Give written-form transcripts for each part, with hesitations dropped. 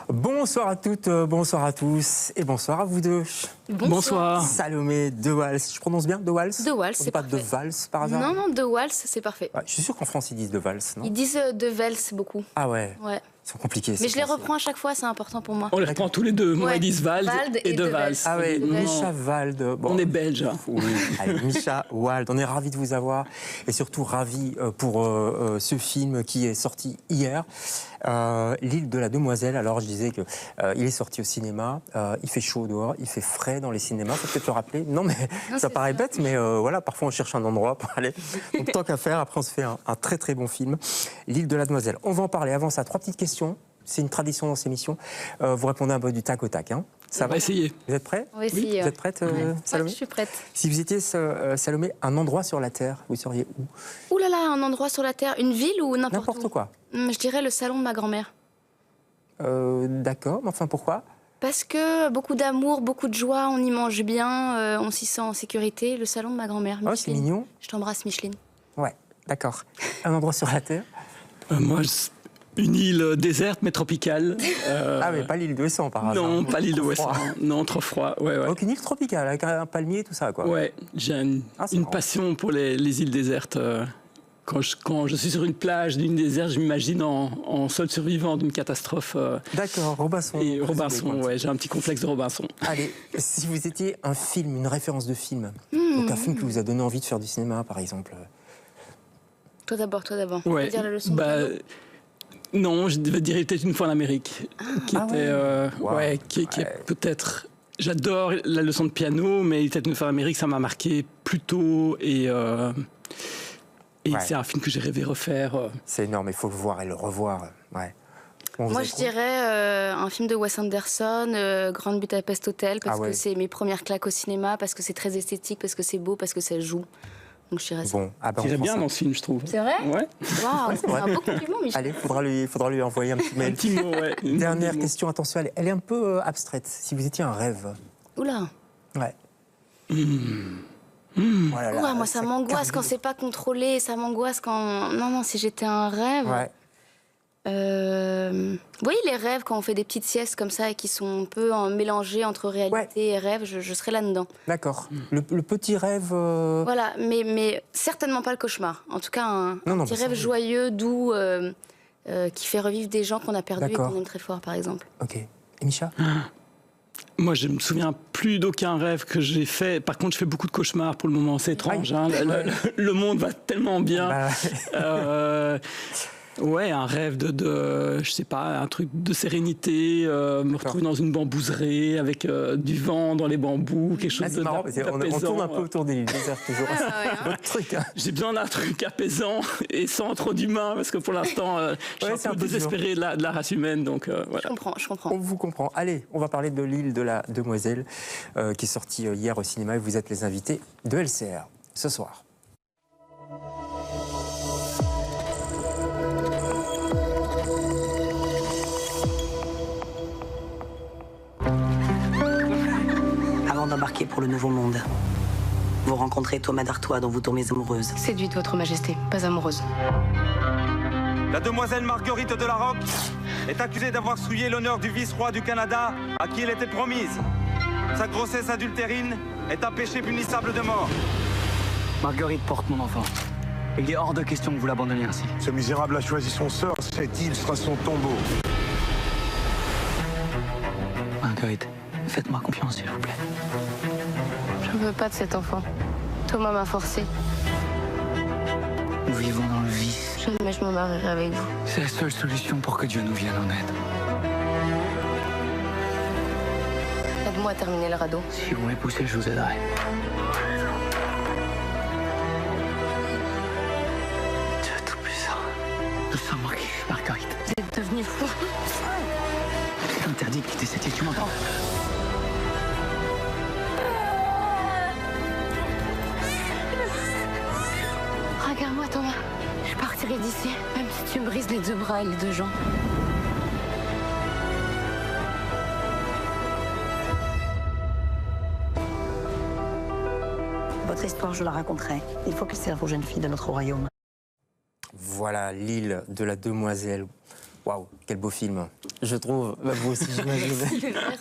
Bonsoir à toutes, bonsoir à tous et bonsoir à vous deux. Bonsoir. Salomé De Waals, je prononce bien De Waals? De Waals, c'est pas parfait. De Vals par hasard? Non, non, De Waals, c'est parfait. Ouais, je suis sûr qu'en France ils disent De Vals, non? Ils disent De Vels beaucoup. Ah ouais, Ouais. ils sont compliqués. Mais je les reprends à chaque fois, c'est important pour moi. On les reprend tous les deux. Moi, Ouais. ils disent Vald et De Vals. Ah ouais, De Vals. Misha Wald. Bon. On est belges. Oui, allez, Misha Wald, on est ravis de vous avoir et surtout ravis pour ce film qui est sorti hier, L'île de la Demoiselle. Alors je disais qu'il est sorti au cinéma, il fait chaud dehors, il fait frais dans les cinémas, faut peut-être le rappeler. Non mais Non, ça c'est paraît ça. bête, mais voilà, parfois on cherche un endroit pour aller. Donc tant qu'à faire, après on se fait un très très bon film, L'île de la Demoiselle. On va en parler. Avant ça, 3 petites questions. C'est une tradition dans ces émissions. Vous répondez un peu du tac au tac. Hein. Ça On va essayer. Vous êtes prêts? On va essayer. Vous êtes prête, Salomé? Je suis prête. Si vous étiez, Salomé, un endroit sur la Terre, vous seriez où? Ouh là là, un endroit sur la Terre, une ville ou n'importe où? N'importe quoi. Je dirais le salon de ma grand-mère. D'accord, mais enfin pourquoi? Parce que beaucoup d'amour, beaucoup de joie, on y mange bien, on s'y sent en sécurité. Le salon de ma grand-mère, Oh, c'est Micheline. mignon. Je t'embrasse, Micheline. Ouais, d'accord. Un endroit sur la Terre? Moi, une île déserte mais tropicale. Ah, mais pas l'île d'Ouessant, par hasard. Non, pas l'île de Trop Ouessant. froid. Non, trop froid. Ouais, ouais. Donc une île tropicale, avec un palmier, tout ça, quoi. Ouais, j'ai une marrant. passion pour les îles désertes. Quand je suis sur une plage d'une déserte, je m'imagine en seul survivant d'une catastrophe. D'accord, Robinson. Et Robinson, ouais, j'ai un petit complexe de Robinson. Allez, si vous étiez un film, une référence de film, donc un film qui vous a donné envie de faire du cinéma, par exemple. Toi d'abord, toi d'abord. Ouais. Tu veux dire la leçon de Bah, piano? non, je devais dire peut-être une fois en Amérique, qui Ah était, Wow. ouais, qui est peut-être. J'adore la leçon de piano, mais peut-être une fois en Amérique, ça m'a marqué plus tôt et Ouais. c'est un film que j'ai rêvé refaire. C'est énorme, il faut le voir et le revoir. Ouais. Bon, vous Moi, avez je trouvé? dirais un film de Wes Anderson, Grand Budapest Hotel, parce Ah ouais. que c'est mes premières claques au cinéma, parce que c'est très esthétique, parce que c'est beau, parce que ça joue. Donc je dirais ça. Bon, ah ben, J'irais on prend bien ça. dans ce film, je trouve. C'est vrai? Ouais. Waouh, c'est vrai. un beau compliment, Michel. Allez, faudra lui envoyer un petit Un mail. petit mot, ouais. Dernière question, attention, elle est un peu abstraite. Si vous étiez un rêve. Oula. Ouais. Voilà, là, Ouah, moi, ça m'angoisse quand carbe- c'est pas contrôlé, ça m'angoisse quand... Non, si j'étais un rêve... Ouais. Vous voyez les rêves quand on fait des petites siestes comme ça et qui sont un peu mélangés entre réalité et rêve, je serais là-dedans. D'accord. Le petit rêve. Voilà, mais certainement pas le cauchemar. En tout cas, un Non, petit bah, ça, rêve oui. joyeux, doux, qui fait revivre des gens qu'on a perdus et D'accord. qu'on aime très fort, par exemple. Ok. Et Micha? Moi, je me souviens plus d'aucun rêve que j'ai fait. Par contre, je fais beaucoup de cauchemars pour le moment. C'est étrange. Hein. Le monde va tellement bien. Bah, Ouais, un rêve je sais pas, un truc de sérénité, me retrouver dans une bambouserie avec du vent dans les bambous, quelque chose c'est marrant, parce qu'on d'apaisant. tourne un peu autour des îles désertes toujours. C'est votre truc. Hein. J'ai besoin d'un truc apaisant et sans trop d'humain, parce que pour l'instant, je Ouais, suis un peu désespéré de la race humaine. Donc, voilà. Je comprends. On vous comprend. Allez, on va parler de l'île de la Demoiselle qui est sortie hier au cinéma et vous êtes les invités de LCR ce soir. Avant d'embarquer pour le Nouveau Monde, vous rencontrez Thomas d'Artois dont vous tombez amoureuse. Séduite, votre majesté, pas amoureuse. La demoiselle Marguerite de la Roque est accusée d'avoir souillé l'honneur du vice-roi du Canada à qui elle était promise. Sa grossesse adultérine est un péché punissable de mort. Marguerite porte mon enfant. Il est hors de question que vous l'abandonniez ainsi. Ce misérable a choisi son sort, cette île sera son tombeau. Marguerite, faites-moi confiance, s'il vous plaît. Je veux pas de cet enfant. Thomas m'a forcé. Nous vivons dans le vice. Jamais je me marierai avec vous. C'est la seule solution pour que Dieu nous vienne en aide. Aide-moi à terminer le radeau. Si vous m'époussez, je vous aiderai. Dieu Tout-Puissant. Nous sommes mariés, Marguerite. Vous êtes devenu fou. C'est interdit de quitter cette île, tu m'entends? Regarde-moi, Thomas. Je partirai d'ici, même si tu me brises les 2 bras et les 2 jambes. Votre histoire, je la raconterai. Il faut qu'elle serve aux jeunes filles de notre royaume. Voilà l'île de la Demoiselle. Waouh, quel beau film, je trouve. Vous aussi, j'imagine.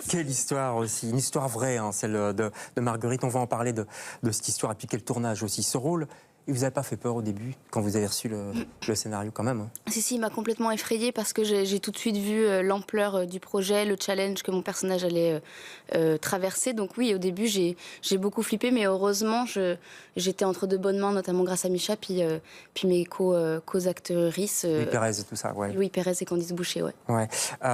Quelle histoire aussi, une histoire vraie, hein, celle de Marguerite. On va en parler de cette histoire et puis quel tournage aussi. Ce rôle, il vous a pas fait peur au début quand vous avez reçu le scénario quand même, hein? Si, il m'a complètement effrayée parce que j'ai tout de suite vu l'ampleur du projet, le challenge que mon personnage allait traverser. Donc oui, au début, j'ai beaucoup flippé, mais heureusement, j'étais entre de bonnes mains, notamment grâce à Mischa, puis mes co-actrices. Louis Pérez et tout ça, ouais. Louis Pérez et Candice Boucher, ouais. Ouais. On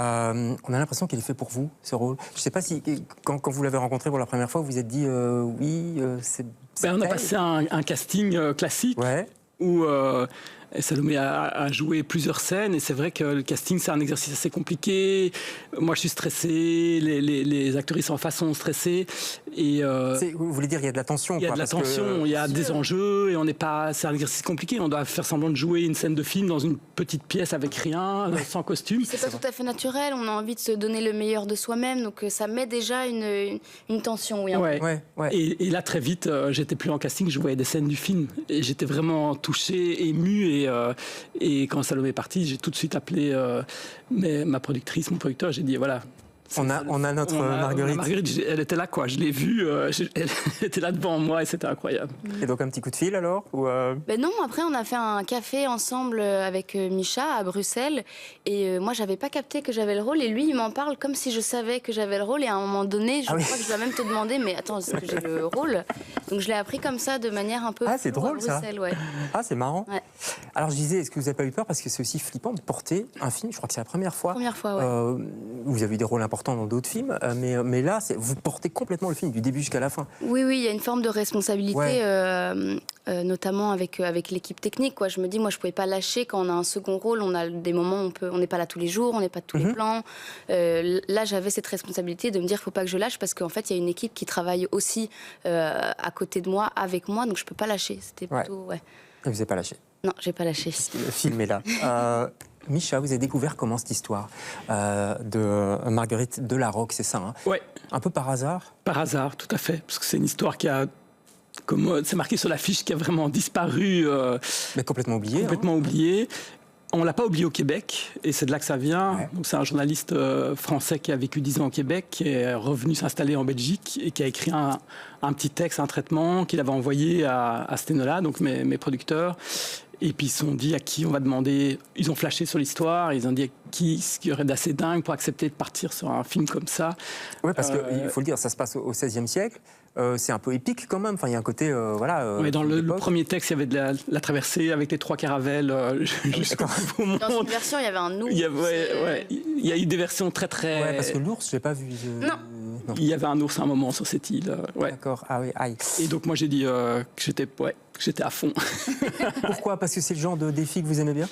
a l'impression qu'il est fait pour vous, ce rôle. Je ne sais pas si, quand vous l'avez rencontré pour la première fois, vous vous êtes dit oui, c'est... On a passé un casting classique où Salomé a joué plusieurs scènes et c'est vrai que le casting c'est un exercice assez compliqué. Moi je suis stressé, les actrices en face sont stressées et vous voulez dire il y a de la tension? Il y a de la tension, il y a des enjeux et on n'est pas. C'est un exercice compliqué. On doit faire semblant de jouer une scène de film dans une petite pièce avec rien, sans costume. C'est pas tout à fait naturel. On a envie de se donner le meilleur de soi-même, donc ça met déjà une tension. Oui, Et là très vite, j'étais plus en casting, je voyais des scènes du film et j'étais vraiment touché, ému et quand Salomé est partie, j'ai tout de suite appelé ma productrice, mon producteur, j'ai dit voilà. On a notre Marguerite. Marguerite, elle était là, quoi. Je l'ai vue, elle était là devant moi et c'était incroyable. Et donc un petit coup de fil alors ou Non, après on a fait un café ensemble avec Mischa à Bruxelles et moi j'avais pas capté que j'avais le rôle et lui il m'en parle comme si je savais que j'avais le rôle et à un moment donné je crois que je dois même te demander mais attends est-ce que j'ai le rôle? Donc je l'ai appris comme ça de manière un peu c'est drôle à Bruxelles, ça. Ouais. Ah c'est marrant. Ouais. Alors je disais est-ce que vous n'avez pas eu peur parce que c'est aussi flippant de porter un film, je crois que c'est la première fois. Première fois, ouais. Vous avez eu des rôles importants dans d'autres films, mais là, vous portez complètement le film du début jusqu'à la fin. Oui, il y a une forme de responsabilité, notamment avec l'équipe technique. Quoi. Je me dis, moi, je ne pouvais pas lâcher quand on a un second rôle. On a des moments où on n'est pas là tous les jours, on n'est pas de tous les plans. Là, j'avais cette responsabilité de me dire, il ne faut pas que je lâche parce qu'en fait, il y a une équipe qui travaille aussi à côté de moi, avec moi, donc je ne peux pas lâcher. C'était plutôt... Et vous n'avez pas lâché? Non, j'ai pas lâché. Le film est là. Mischa, vous avez découvert comment cette histoire de Marguerite de la Roque, c'est ça, hein? Ouais. Un peu par hasard? Par hasard, tout à fait. Parce que c'est une histoire qui a, comme c'est marqué sur l'affiche, qui a vraiment disparu. Mais complètement oublié. Complètement oublié. On ne l'a pas oublié au Québec, et c'est de là que ça vient. Ouais. Donc, c'est un journaliste français qui a vécu 10 ans au Québec, qui est revenu s'installer en Belgique et qui a écrit un petit texte, un traitement qu'il avait envoyé à Stenola, donc mes producteurs. Et puis ils se sont dit à qui on va demander, ils ont flashé sur l'histoire, ils ont dit à qui ce qui aurait d'assez dingue pour accepter de partir sur un film comme ça. Oui, parce qu'il faut le dire, ça se passe au XVIe siècle, c'est un peu épique quand même, enfin, il y a un côté... oui, dans le premier texte, il y avait de la traversée avec les 3 caravelles jusqu'au bout. Dans une version, il y avait un ours. Il y a eu des versions très... Ouais, parce que l'ours, je l'ai pas vu. Non. Il y avait un ours à un moment sur cette île. D'accord, ah oui, aïe. Et donc moi j'ai dit que j'étais à fond. Pourquoi? Parce que c'est le genre de défi que vous aimez bien?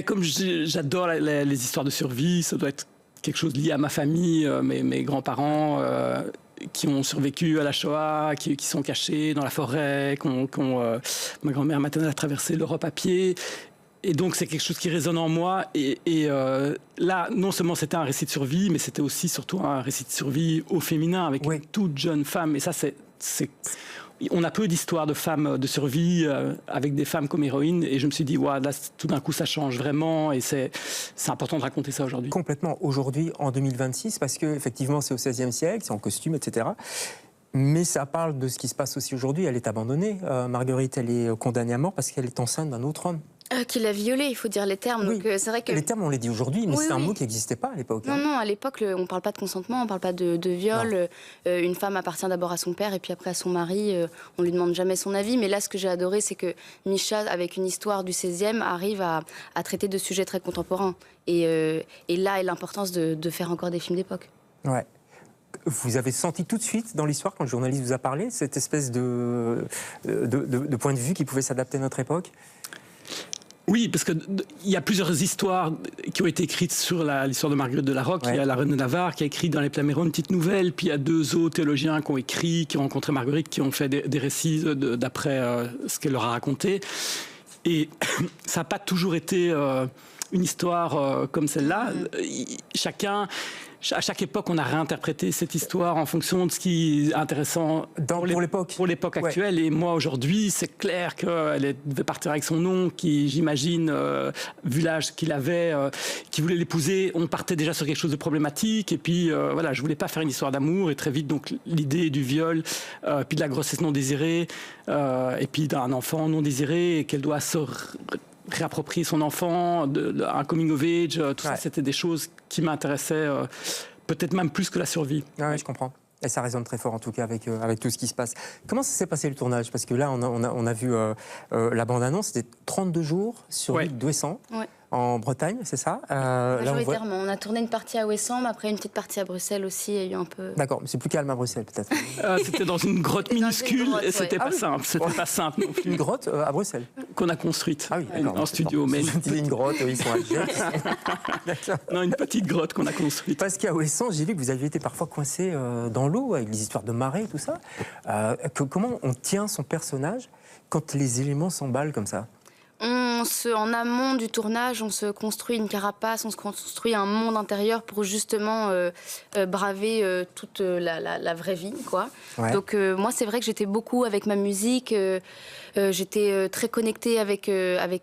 Comme j'adore les histoires de survie, ça doit être quelque chose lié à ma famille, mes grands-parents qui ont survécu à la Shoah, qui sont cachés dans la forêt, ma grand-mère maternelle a traversé l'Europe à pied. Et donc c'est quelque chose qui résonne en moi et là non seulement c'était un récit de survie mais c'était aussi surtout un récit de survie au féminin avec une toute jeune femme et ça on a peu d'histoires de femmes de survie avec des femmes comme héroïnes et je me suis dit là tout d'un coup ça change vraiment et c'est important de raconter ça aujourd'hui. Complètement, aujourd'hui en 2026 parce qu'effectivement c'est au XVIe siècle, c'est en costume etc. Mais ça parle de ce qui se passe aussi aujourd'hui. Elle est abandonnée. Marguerite, elle est condamnée à mort parce qu'elle est enceinte d'un autre homme. Qui l'a violée, il faut dire les termes. Oui. Donc, c'est vrai que... Les termes, on les dit aujourd'hui, mais c'est un mot qui n'existait pas à l'époque. Non, à l'époque, on ne parle pas de consentement, on ne parle pas de viol. Une femme appartient d'abord à son père et puis après à son mari. On ne lui demande jamais son avis. Mais là, ce que j'ai adoré, c'est que Mischa, avec une histoire du XVIe, arrive à traiter de sujets très contemporains. Et là est l'importance de faire encore des films d'époque. Ouais. Vous avez senti tout de suite dans l'histoire, quand le journaliste vous a parlé, cette espèce de point de vue qui pouvait s'adapter à notre époque? Oui, parce qu'il y a plusieurs histoires qui ont été écrites sur l'histoire de Marguerite de la Roque. Il y a la reine de Navarre qui a écrit dans les Plaméros une petite nouvelle, puis il y a 2 autres théologiens qui ont écrit, qui ont rencontré Marguerite, qui ont fait des récits d'après ce qu'elle leur a raconté. Et ça n'a pas toujours été une histoire comme celle-là. À chaque époque, on a réinterprété cette histoire en fonction de ce qui est intéressant pour l'époque actuelle. Et moi, aujourd'hui, c'est clair qu'elle devait partir avec son oncle, qui, j'imagine, vu l'âge qu'il avait, qui voulait l'épouser, on partait déjà sur quelque chose de problématique. Et puis, voilà, je voulais pas faire une histoire d'amour. Et très vite, donc, l'idée du viol, puis de la grossesse non désirée, et puis d'un enfant non désiré, et qu'elle doit se réapproprier son enfant, un coming of age, tout ça, c'était des choses qui m'intéressaient peut-être même plus que la survie. Ah ouais, je comprends. Et ça résonne très fort en tout cas avec tout ce qui se passe. Comment ça s'est passé le tournage? Parce que là, on a vu la bande-annonce, c'était 32 jours sur l'île d'Ouessant. En Bretagne, c'est ça? Majoritairement. On a tourné une partie à Ouessant, mais après une petite partie à Bruxelles aussi. Il y a eu un peu. D'accord, mais c'est plus calme à Bruxelles peut-être. C'était dans une grotte minuscule et c'était pas simple. C'était pas simple non plus. Une grotte à Bruxelles? Qu'on a construite en studio. Mais je disais une grotte, ils sont algériens. Non, une petite grotte qu'on a construite. Parce qu'à Ouessant, j'ai vu que vous aviez été parfois coincé dans l'eau avec des histoires de marée et tout ça. Comment on tient son personnage quand les éléments s'emballent comme ça? En amont du tournage, on se construit une carapace, on se construit un monde intérieur pour justement braver toute la vraie vie, quoi. Ouais. Donc moi, c'est vrai que j'étais beaucoup avec ma musique. J'étais très connectée avec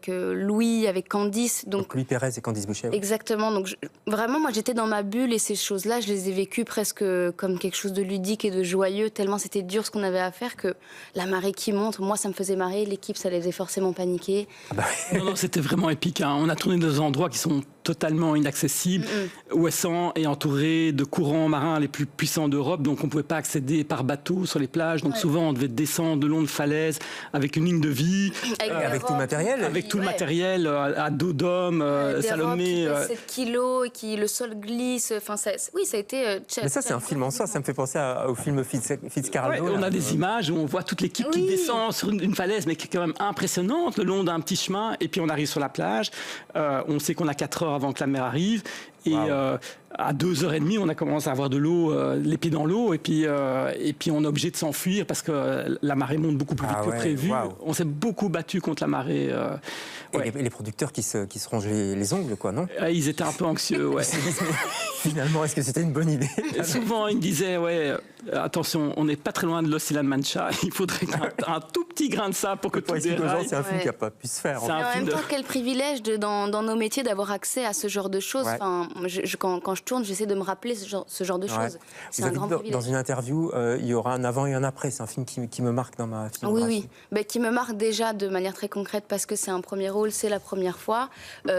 Louis, avec Candice. Donc Louis Pérez et Candice Boucher. Ouais. Exactement. Donc vraiment, moi, j'étais dans ma bulle et ces choses-là, je les ai vécues presque comme quelque chose de ludique et de joyeux, tellement c'était dur ce qu'on avait à faire que la marée qui monte, moi, ça me faisait marrer. L'équipe, ça les faisait forcément paniquer. Ah bah. Non, c'était vraiment épique. Hein. On a tourné dans des endroits qui sont totalement inaccessibles. Ouessant est entouré de courants marins les plus puissants d'Europe, donc on ne pouvait pas accéder par bateau sur les plages. Donc souvent, on devait descendre de longues falaises avec une ligne de vie. Avec tout le matériel. Avec tout le matériel, à dos d'homme, Salomé. 7 kilos et qui le sol glisse. Enfin, ça a été. Mais ça, c'est un film en soi. Ça me fait penser au film Fitzcarraldo. On a des images où on voit toute l'équipe qui descend sur une falaise, mais qui est quand même impressionnante, le long d'un petit chemin. Et puis on arrive sur la plage. On sait qu'on a 4 heures avant que la mer arrive. Et à 2h30, on a commencé à avoir de l'eau, les pieds dans l'eau, et puis on est obligé de s'enfuir parce que la marée monte beaucoup plus vite que prévu. On s'est beaucoup battu contre la marée. Et les producteurs qui se rongent les ongles, quoi, non? Ils étaient un peu anxieux, ouais. Finalement, est-ce que c'était une bonne idée? Souvent, ils me disaient, attention, on n'est pas très loin de Los Mancha, il faudrait un tout petit grain de sable pour que tout déraille. C'est un film qui n'a pas pu se faire. En même temps, quel privilège dans nos métiers d'avoir accès à ce genre de choses. Ouais. Enfin, quand je tourne, j'essaie de me rappeler ce genre de choses. C'est un grand privilège. Dans une interview, il y aura un avant et un après. C'est un film qui me marque dans ma filmographie. Oui. Qui me marque déjà de manière très concrète parce que c'est un premier rôle, c'est la première fois,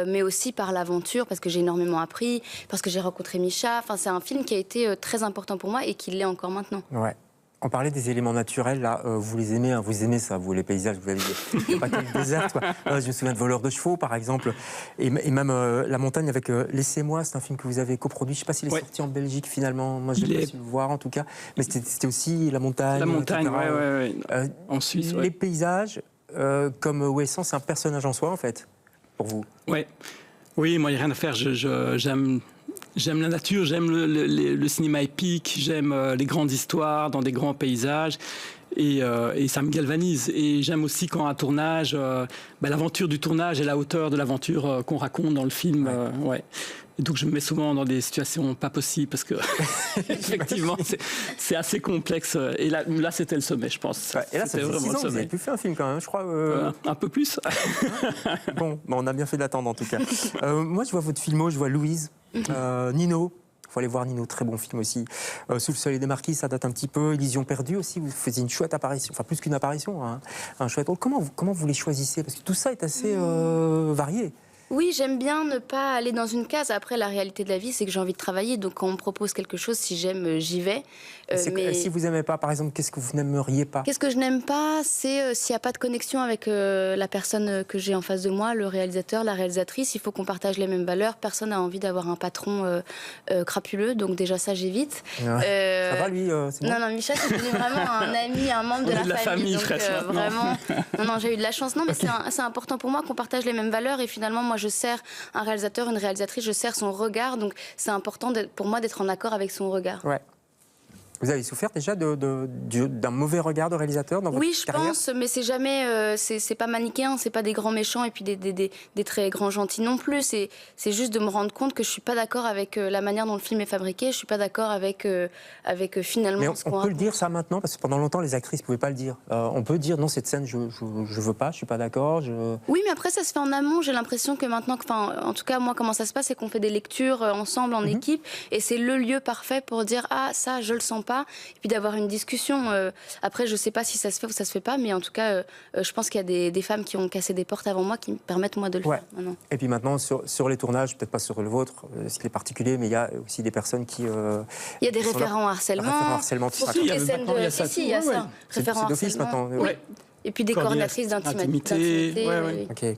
mais aussi par l'aventure, parce que j'ai énormément appris, parce que j'ai rencontré Micha. Enfin, c'est un film qui a été très important pour moi et qui l'est encore maintenant. Ouais. On parlait des éléments naturels, là, vous les aimez, hein, vous aimez ça, vous, les paysages, vous avez dit, pas que le désert, quoi. Je me souviens de Voleurs de chevaux, par exemple, et même La montagne avec Laissez-moi, c'est un film que vous avez coproduit, je ne sais pas s'il est sorti en Belgique, finalement, moi je n'ai pas su le voir, en tout cas, mais c'était aussi La montagne. La montagne, oui. En Suisse, Les paysages, comme Ouessant, c'est un personnage en soi, en fait, pour vous. Oui, moi, il n'y a rien à faire, J'aime la nature, j'aime le cinéma épique, j'aime les grandes histoires dans des grands paysages et ça me galvanise. Et j'aime aussi quand un tournage, l'aventure du tournage est la hauteur de l'aventure qu'on raconte dans le film. Et donc je me mets souvent dans des situations pas possibles parce que effectivement c'est assez complexe. Et là c'était le sommet, je pense. Et là, ça fait 6 ans que vous avez pu faire un film quand même, je crois. Un peu plus. Bon, on a bien fait d'attendre en tout cas. Moi, je vois votre filmo, je vois Louise, Nino. Il faut aller voir Nino, très bon film aussi. Sous le soleil des marquises, ça date un petit peu. Illusion perdue aussi, vous faisiez une chouette apparition, enfin plus qu'une apparition, hein, un chouette rôle. Comment vous les choisissez? Parce que tout ça est assez varié. Oui, j'aime bien ne pas aller dans une case. Après, la réalité de la vie, c'est que j'ai envie de travailler. Donc, quand on me propose quelque chose, si j'aime, j'y vais. Mais si vous n'aimez pas, par exemple, qu'est-ce que vous n'aimeriez pas? Qu'est-ce que je n'aime pas? C'est s'il n'y a pas de connexion avec la personne que j'ai en face de moi, le réalisateur, la réalisatrice. Il faut qu'on partage les mêmes valeurs. Personne n'a envie d'avoir un patron crapuleux. Donc, déjà, ça, j'évite. Ça va, lui c'est bon? Non, Micha, c'est devenu vraiment un ami, un membre de la famille. Donc, vraiment, non, j'ai eu de la chance. Non, mais c'est important pour moi qu'on partage les mêmes valeurs. Et finalement, moi, je sers un réalisateur, une réalisatrice, je sers son regard. Donc, c'est important pour moi d'être en accord avec son regard. Ouais. Vous avez souffert déjà d'un mauvais regard de réalisateur dans votre carrière? Oui, je pense, mais c'est jamais, c'est pas manichéen, c'est pas des grands méchants et puis des très grands gentils non plus. C'est juste de me rendre compte que je suis pas d'accord avec la manière dont le film est fabriqué. Je suis pas d'accord avec finalement mais ce qu'on on peut raconte. le dire ça maintenant, parce que pendant longtemps les actrices pouvaient pas le dire. On peut dire non, cette scène je veux pas, je suis pas d'accord. Oui, mais après ça se fait en amont. J'ai l'impression que maintenant, en tout cas moi, comment ça se passe, c'est qu'on fait des lectures ensemble en équipe, et c'est le lieu parfait pour dire ah ça je le sens pas, et puis d'avoir une discussion. Après, je sais pas si ça se fait ou ça se fait pas, mais en tout cas, je pense qu'il y a des femmes qui ont cassé des portes avant moi qui me permettent moi de le faire maintenant. Et puis maintenant, sur les tournages, peut-être pas sur le vôtre, ce qui est particulier, mais il y a aussi des personnes qui... il y a des référents harcèlement. Harcèlement qui Toutes les scènes de... Si, il y a ça. Référents d'office harcèlement. maintenant. Oui. Et puis des coordinatrices d'intimité. Ouais. Ok.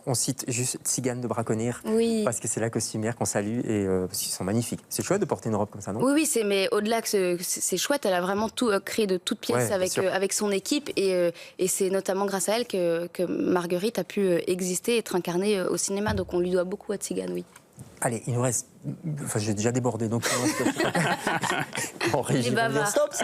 On cite juste Tzigane de Braconnier, Oui. parce que c'est la costumière qu'on salue et parce qu'ils sont magnifiques. C'est chouette de porter une robe comme ça, non? Oui, mais au-delà que c'est chouette, elle a vraiment tout créé de toutes pièces avec son équipe, et c'est notamment grâce à elle que Marguerite a pu exister et être incarnée au cinéma, donc on lui doit beaucoup à Tzigane, oui. Allez, il nous reste... Enfin, j'ai déjà débordé, donc... En régie, on va dire, stop.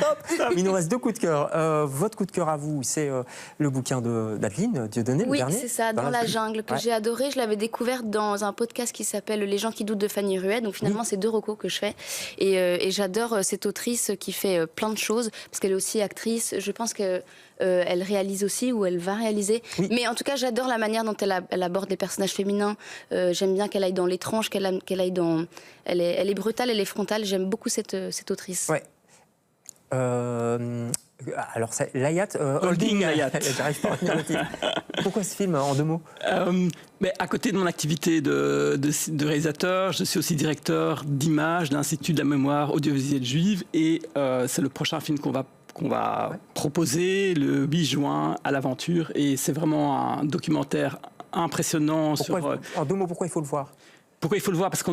Il nous reste 2 coups de cœur. Votre coup de cœur à vous, c'est le bouquin d'Adeline Dieudonné, le dernier. Oui, c'est ça, Dans la jungle, que j'ai adoré. Je l'avais découverte dans un podcast qui s'appelle Les gens qui doutent de Fanny Ruet. Donc finalement, c'est 2 recos que je fais. Et j'adore cette autrice qui fait plein de choses, parce qu'elle est aussi actrice. Je pense que... elle réalise aussi, ou elle va réaliser. Oui. Mais en tout cas, j'adore la manière dont elle aborde les personnages féminins. J'aime bien qu'elle aille dans l'étrange, qu'elle aille dans... Elle est brutale, elle est frontale. J'aime beaucoup cette autrice. Ouais. Alors, c'est Layat, Holding Layat. J'arrive pas à retenir le titre. Pourquoi ce film, en 2 mots? Mais à côté de mon activité de réalisateur, je suis aussi directeur d'image de l'Institut de la mémoire audiovisuelle juive, et c'est le prochain film qu'on va proposer le 8 juin à l'Aventure, et c'est vraiment un documentaire impressionnant. En 2 mots, pourquoi il faut le voir? Pourquoi il faut le voir? Parce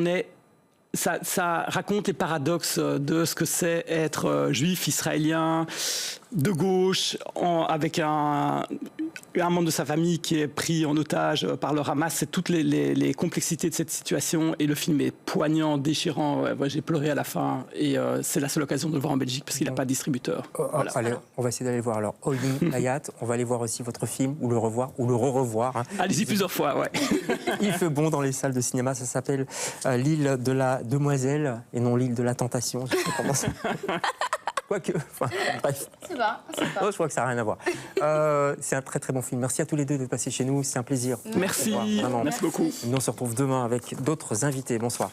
ça raconte les paradoxes de ce que c'est être juif israélien de gauche, avec un membre de sa famille qui est pris en otage par le Hamas. C'est toutes les complexités de cette situation, et le film est poignant, déchirant. J'ai pleuré à la fin, et c'est la seule occasion de le voir en Belgique parce qu'il n'a pas de distributeur. Voilà. Allez, on va essayer d'aller le voir. Alors, Holding Layat, on va aller voir aussi votre film, ou le revoir, ou le re-revoir. Allez-y plusieurs fois, ouais. Il fait bon dans les salles de cinéma. Ça s'appelle L'île de la demoiselle, et non l'île de la tentation. Je sais pas comment ça... Quoique, bref. C'est pas. Oh, je crois que ça n'a rien à voir. C'est un très très bon film. Merci à tous les deux d'être passés chez nous. C'est un plaisir. Merci. Vraiment. Merci beaucoup. Nous on se retrouve demain avec d'autres invités. Bonsoir.